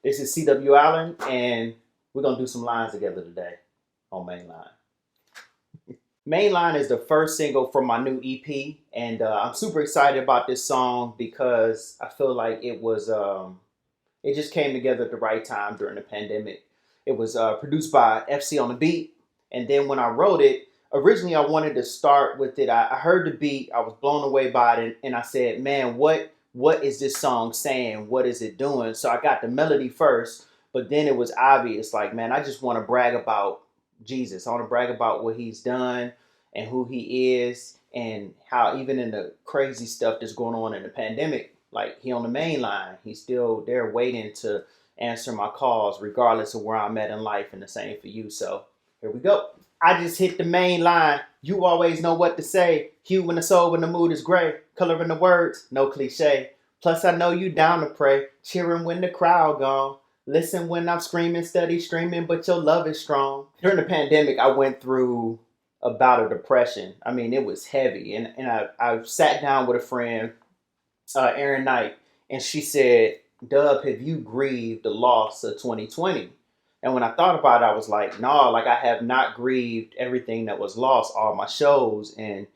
This is CW Allen, and we're gonna do some lines together today on Mainline. Mainline is the first single from my new EP, and I'm super excited about this song because I feel like it just came together at the right time during the pandemic. It was produced by FC on the beat, and then when I wrote it, originally I wanted to start with it. I heard the beat, I was blown away by it, and I said, "Man, what is this song saying? What is it doing?" So I got the melody first, but then it was obvious, like, man, I just want to brag about Jesus. I want to brag about what He's done and who He is, and how even in the crazy stuff that's going on in the pandemic, like He on the main line, He's still there waiting to answer my calls, regardless of where I'm at in life, and the same for you. So here we go. I just hit the main line. You always know what to say. Hue in the soul when the mood is gray. Color in the words, no cliche. Plus I know you down to pray. Cheering when the crowd gone. Listen when I'm screaming, steady streaming, but your love is strong. During the pandemic, I went through a bout of depression. I mean, it was heavy. And I sat down with a friend, Erin Knight, and she said, "Dub, have you grieved the loss of 2020?" And when I thought about it, I was like, no, like I have not grieved everything that was lost, all my shows and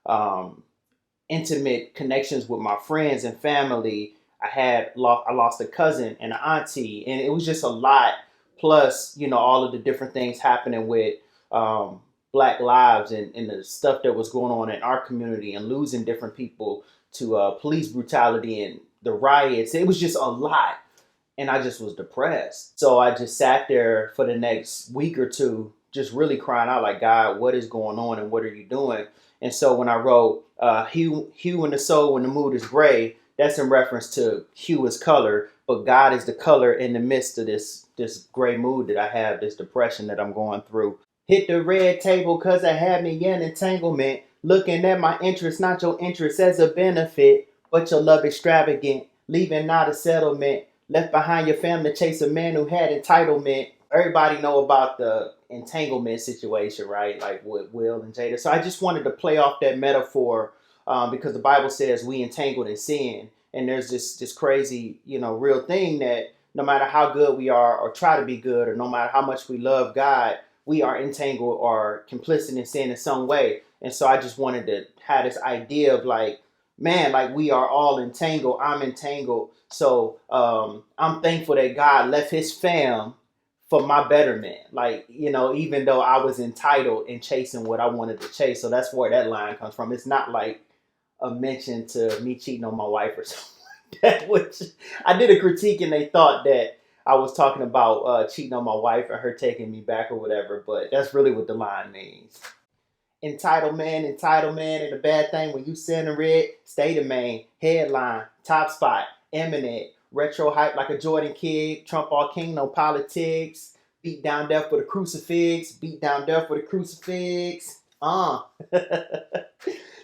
um, intimate connections with my friends and family. I lost a cousin and an auntie, and it was just a lot. Plus, all of the different things happening with um, Black lives and the stuff that was going on in our community and losing different people to police brutality and the riots. It was just a lot, and I just was depressed. So I just sat there for the next week or two, just really crying out like, God, what is going on and what are you doing? And so when I wrote hue in the soul when the mood is gray, that's in reference to hue is color, but God is the color in the midst of this gray mood that I have, this depression that I'm going through. Hit the red table cause I had me in entanglement. Looking at my interest, not your interest as a benefit, but your love extravagant. Leaving not a settlement. Left behind your family to chase a man who had entitlement. Everybody know about the entanglement situation, right? Like with Will and Jada. So I just wanted to play off that metaphor because the Bible says we entangled in sin, and there's this crazy, real thing that no matter how good we are or try to be good, or no matter how much we love God, we are entangled or complicit in sin in some way. And so I just wanted to have this idea of like, man, like we are all entangled. I'm entangled. So I'm thankful that God left His fam for my betterment. Like, even though I was entitled in chasing what I wanted to chase. So that's where that line comes from. It's not like a mention to me cheating on my wife or something like that, which I did a critique and they thought that I was talking about cheating on my wife and her taking me back or whatever, but that's really what the line means. Entitlement, entitlement, and the bad thing when you center it, stay the main, headline, top spot, eminent, retro hype like a Jordan kid, Trump all king, no politics, beat down death with a crucifix, beat down death with a crucifix.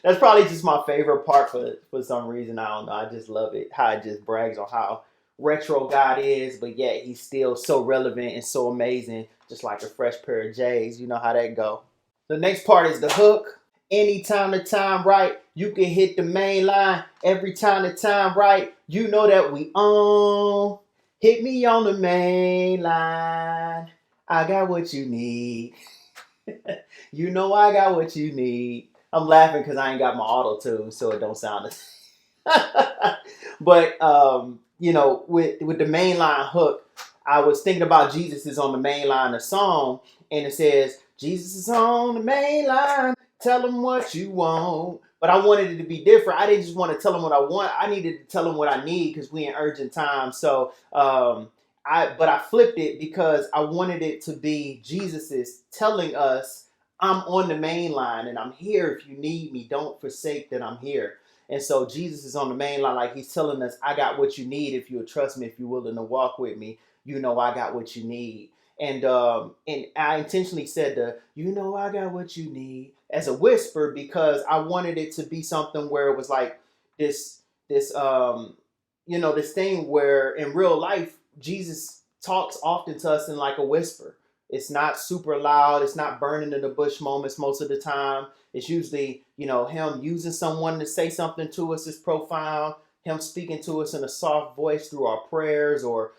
That's probably just my favorite part for some reason. I don't know. I just love it. How it just brags on how retro God is, but yet He's still so relevant and so amazing, just like a fresh pair of J's. You know how that go. The next part is the hook. Anytime the time right, you can hit the main line. Every time the time right, you know that we own. Hit me on the main line. I got what you need. You know I got what you need. I'm laughing because I ain't got my auto tune, so it don't sound as. But with the mainline hook, I was thinking about Jesus is on the main line of the song, and it says Jesus is on the main line. Tell him what you want. But I wanted it to be different. I didn't just want to tell him what I want. I needed to tell him what I need because we in urgent times. So I flipped it because I wanted it to be Jesus is telling us I'm on the main line and I'm here if you need me. Don't forsake that I'm here. And so Jesus is on the main line, like He's telling us, I got what you need if you'll trust me, if you're willing to walk with me. You know I got what you need. And I intentionally said I got what you need as a whisper because I wanted it to be something where it was like this thing where in real life Jesus talks often to us in like a whisper. It's not super loud. It's not burning in the bush moments most of the time. It's usually, Him using someone to say something to us is profound. Him speaking to us in a soft voice through our prayers or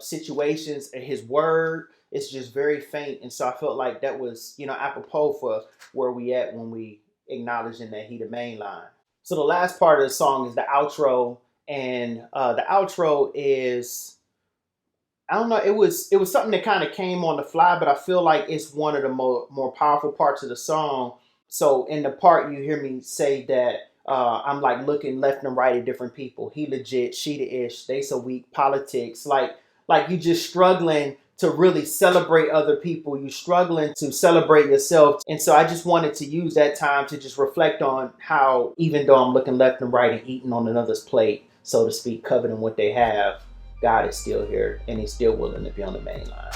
situations, and his word is just very faint. And so I felt like that was, apropos for where we at when we acknowledging that he the main line. So the last part of the song is the outro, and the outro is, I don't know, it was something that kind of came on the fly, but I feel like it's one of the more powerful parts of the song. So in the part you hear me say that I'm like looking left and right at different people. He legit, she the ish, they so weak, politics. Like you just struggling to really celebrate other people. You struggling to celebrate yourself. And so I just wanted to use that time to just reflect on how, even though I'm looking left and right and eating on another's plate, so to speak, coveting what they have, God is still here and he's still willing to be on the main line.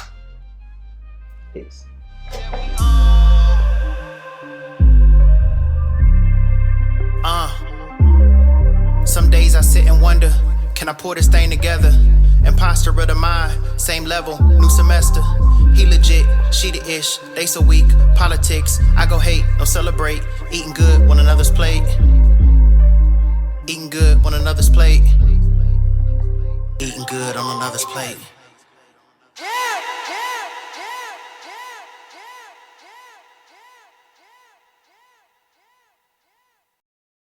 Peace. Some days I sit and wonder, can I pull this thing together? Imposter of the mind, same level, new semester. He legit, she the ish, they so weak, politics. I go hate, don't celebrate, eating good on another's plate. Eating good on another's plate. Eating good on another's plate.